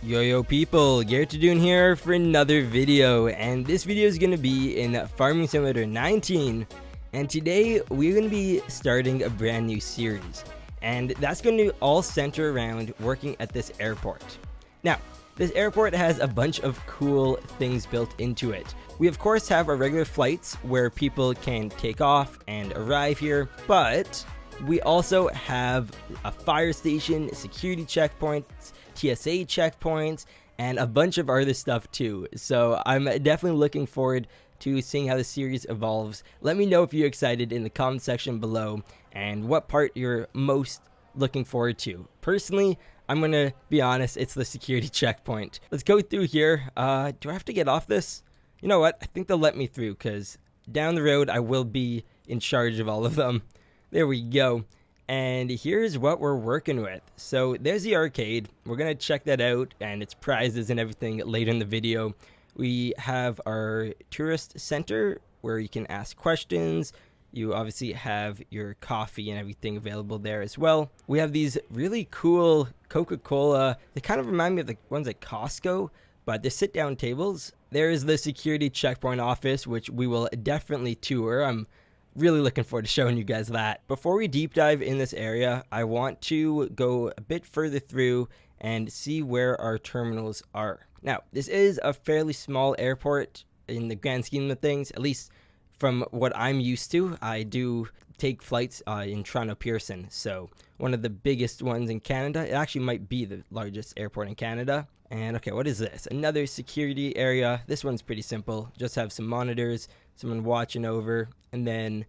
Yo people, Garrett here for another video, and this video is going to be in Farming Simulator 19, and today we're going to be starting a brand new series, and that's going to all center around working at this airport. Now, this airport has a bunch of cool things built into it. We of course have our regular flights where people can take off and arrive here, but we also have a fire station, security checkpoints, TSA checkpoints, and a bunch of other stuff too. So I'm definitely looking forward to seeing how the series evolves. Let me know if you're excited in the comment section below and what part you're most looking forward to. Personally, I'm gonna be honest, it's the security checkpoint. Let's go through here. Do I have to get off this? You know what? I think they'll let me through because down the road I will be in charge of all of them. There we go. And here's what we're working with. So there's the arcade. We're going to check that out and its prizes and everything later in the video. We have our tourist center where you can ask questions. You obviously have your coffee and everything available there as well. We have these really cool Coca-Cola. They kind of remind me of the ones at Costco, but they're sit-down tables. There is the security checkpoint office, which we will definitely tour. I'm really looking forward to showing you guys that. Before we deep dive in this area, I want to go a bit further through and see where our terminals are. Now, this is a fairly small airport in the grand scheme of things, at least from what I'm used to. I do take flights in Toronto Pearson, so one of the biggest ones in Canada. It actually might be the largest airport in Canada. And okay, what is this? Another security area. This one's pretty simple. Just have some monitors, someone watching over, and then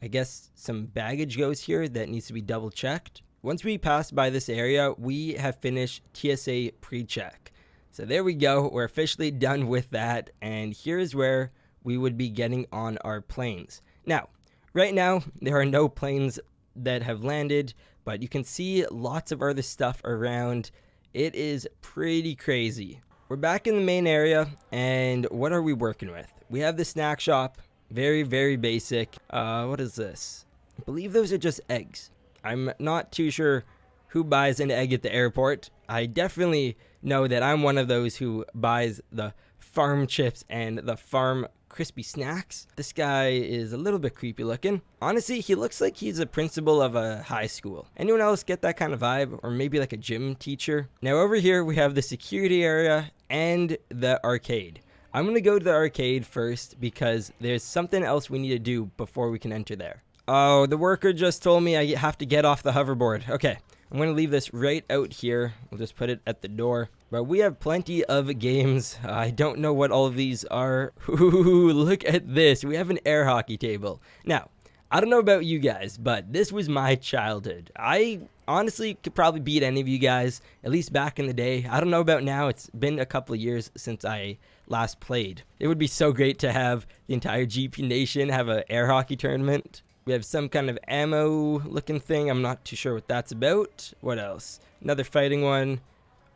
I guess some baggage goes here that needs to be double checked. Once we pass by this area, we have finished TSA pre-check. So there we go. We're officially done with that. And here's where we would be getting on our planes. Now, right now, there are no planes that have landed, but you can see lots of other stuff around. It is pretty crazy. We're back in the main area, and what are we working with? We have the snack shop. Very, very basic. What is this? I believe those are just eggs. I'm not too sure who buys an egg at the airport. I definitely know that I'm one of those who buys the farm chips and the farm crispy snacks. This guy is a little bit creepy looking. Honestly, he looks like he's a principal of a high school. Anyone else get that kind of vibe? Or maybe like a gym teacher? Now over here we have the security area and the arcade. I'm going to go to the arcade first because there's something else we need to do before we can enter there. Oh, the worker just told me I have to get off the hoverboard. Okay, I'm going to leave this right out here. We'll just put it at the door. But we have plenty of games. I don't know what all of these are. Ooh, look at this. We have an air hockey table. Now, I don't know about you guys, but this was my childhood. I honestly could probably beat any of you guys, at least back in the day. I don't know about now. It's been a couple of years since I last played. It would be so great to have the entire GP Nation have an air hockey tournament. We have some kind of ammo looking thing. I'm not too sure what that's about. What else? Another fighting one.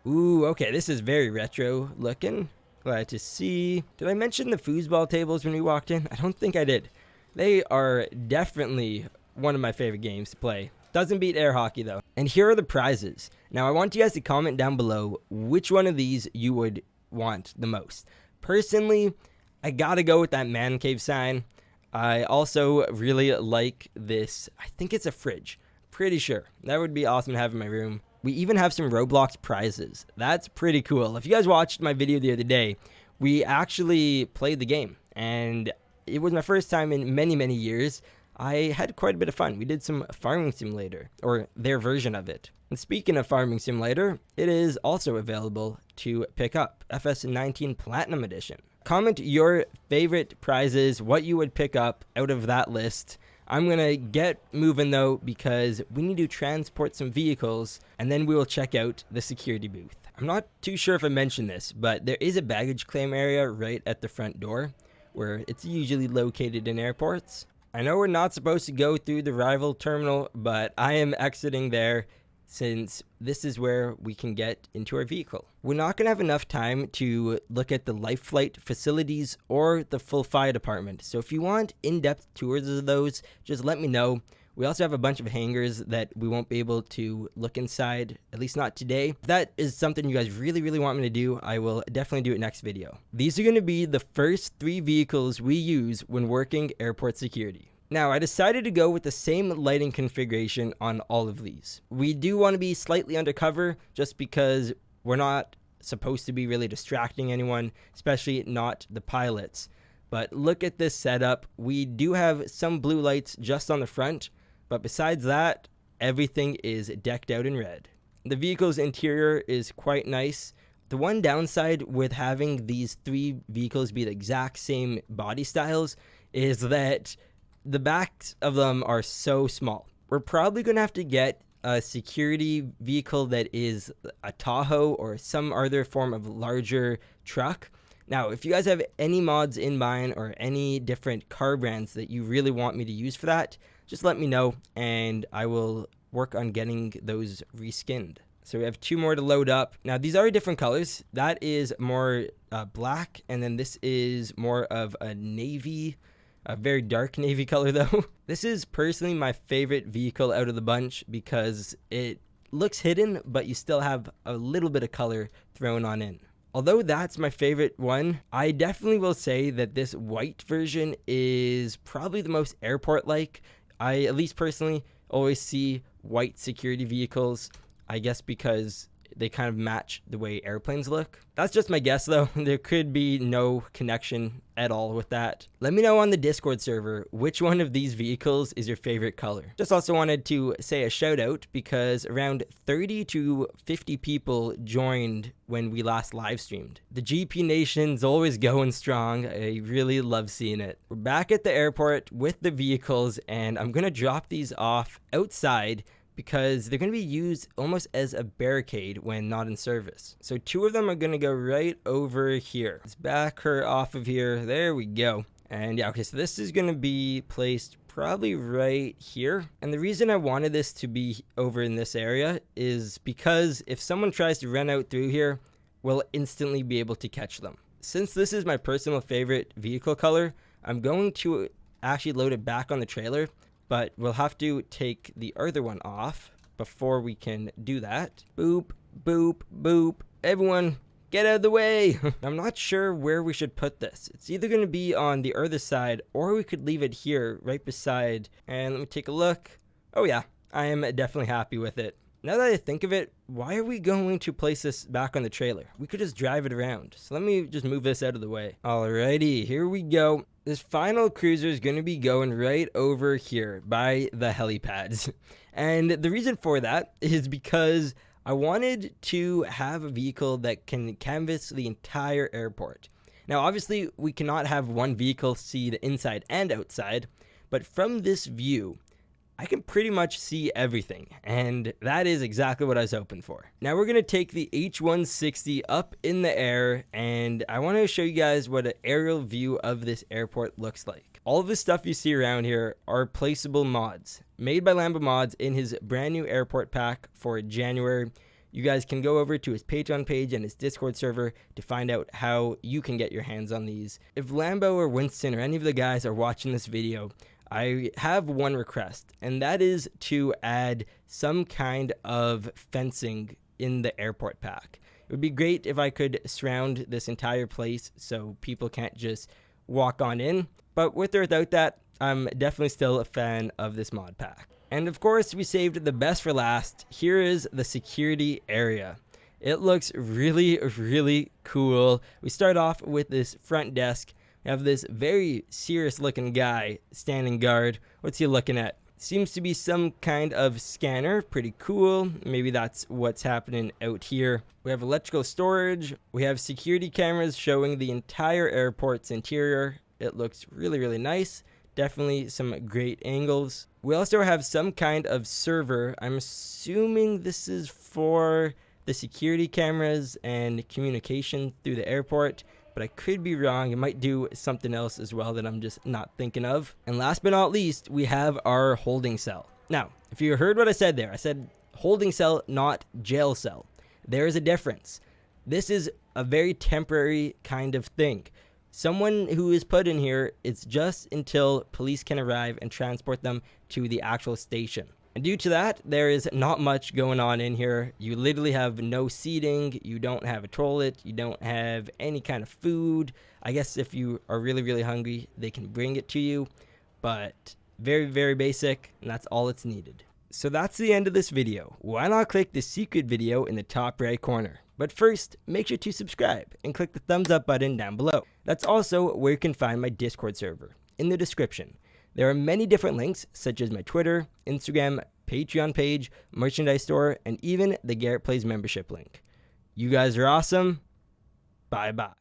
Ooh, okay, this is very retro looking. Glad to see. Did I mention the foosball tables when we walked in? I don't think I did. They are definitely one of my favorite games to play. Doesn't beat air hockey though. And here are the prizes. Now I want you guys to comment down below which one of these you would want the most. Personally, I gotta go with that man cave sign. I also really like this. I think it's a fridge. Pretty sure. That would be awesome to have in my room. We even have some Roblox prizes. That's pretty cool. If you guys watched my video the other day, we actually played the game. And it was my first time in many, many years. I had quite a bit of fun. We did some farming simulator, or their version of it. And speaking of farming simulator, it is also available to pick up, FS19 Platinum Edition. Comment your favorite prizes, what you would pick up out of that list. I'm going to get moving though because we need to transport some vehicles and then we will check out the security booth. I'm not too sure if I mentioned this, but there is a baggage claim area right at the front door where it's usually located in airports. I know we're not supposed to go through the rival terminal, but I am exiting there since this is where we can get into our vehicle. We're not going to have enough time to look at the life flight facilities or the full fire department. So if you want in-depth tours of those, just let me know. We also have a bunch of hangars that we won't be able to look inside, at least not today. If that is something you guys really want me to do, I will definitely do it next video. These are going to be the first 3 vehicles we use when working airport security. Now, I decided to go with the same lighting configuration on all of these. We do want to be slightly undercover just because we're not supposed to be really distracting anyone, especially not the pilots. But look at this setup. We do have some blue lights just on the front, but besides that, everything is decked out in red. The vehicle's interior is quite nice. The one downside with having these 3 vehicles be the exact same body styles is that the backs of them are so small. We're probably going to have to get a security vehicle that is a Tahoe or some other form of larger truck. Now, if you guys have any mods in mind or any different car brands that you really want me to use for that, just let me know and I will work on getting those reskinned. So we have 2 more to load up. Now, these are different colors. That is more black, and then this is more of a navy, a very dark navy color though. This is personally my favorite vehicle out of the bunch because it looks hidden, but you still have a little bit of color thrown on in. Although that's my favorite one, I definitely will say that this white version is probably the most airport-like. I, at least personally, always see white security vehicles, I guess because they kind of match the way airplanes look. That's just my guess though. There could be no connection at all with that. Let me know on the Discord server which one of these vehicles is your favorite color. Just also wanted to say a shout out because around 30 to 50 people joined when we last live streamed. The GP Nation's always going strong. I really love seeing it. We're back at the airport with the vehicles and I'm gonna drop these off outside because they're going to be used almost as a barricade when not in service. So 2 of them are going to go right over here. Let's back her off of here. There we go. And yeah, okay, so this is going to be placed probably right here. And the reason I wanted this to be over in this area is because if someone tries to run out through here, we'll instantly be able to catch them. Since this is my personal favorite vehicle color, I'm going to actually load it back on the trailer, but we'll have to take the other one off before we can do that. Boop, boop, boop. Everyone, get out of the way. I'm not sure where we should put this. It's either going to be on the other side or we could leave it here right beside. And let me take a look. Oh yeah, I am definitely happy with it. Now that I think of it, why are we going to place this back on the trailer? We could just drive it around. So let me just move this out of the way. Alrighty, here we go. This final cruiser is going to be going right over here by the helipads. And the reason for that is because I wanted to have a vehicle that can canvas the entire airport. Now, obviously, we cannot have one vehicle see the inside and outside, but from this view, I can pretty much see everything, and that is exactly what I was hoping for. Now we're going to take the H160 up in the air, and I want to show you guys what an aerial view of this airport looks like. All of the stuff you see around here are placeable mods, made by Lambo Mods in his brand new airport pack for January. You guys can go over to his Patreon page and his Discord server to find out how you can get your hands on these. If Lambo or Winston or any of the guys are watching this video, I have one request, and that is to add some kind of fencing in the airport pack. It would be great if I could surround this entire place so people can't just walk on in, but with or without that, I'm definitely still a fan of this mod pack. And of course, we saved the best for last. Here is the security area. It looks really, really cool. We start off with this front desk. We have this very serious looking guy standing guard. What's he looking at? Seems to be some kind of scanner. Pretty cool. Maybe that's what's happening out here. We have electrical storage. We have security cameras showing the entire airport's interior. It looks really, really nice. Definitely some great angles. We also have some kind of server. I'm assuming this is for the security cameras and communication through the airport, but I could be wrong. It might do something else as well that I'm just not thinking of. And last but not least, we have our holding cell. Now, if you heard what I said there, I said holding cell, not jail cell. There is a difference. This is a very temporary kind of thing. Someone who is put in here, it's just until police can arrive and transport them to the actual station. And due to that, there is not much going on in here. You literally have no seating, you don't have a toilet, you don't have any kind of food. I guess if you are really, really hungry, they can bring it to you, but very, very basic, and that's all it's needed. So that's the end of this video. Why not click the secret video in the top right corner? But first, make sure to subscribe and click the thumbs up button down below. That's also where you can find my Discord server, in the description. There are many different links, such as my Twitter, Instagram, Patreon page, merchandise store, and even the Garrett Plays membership link. You guys are awesome. Bye bye.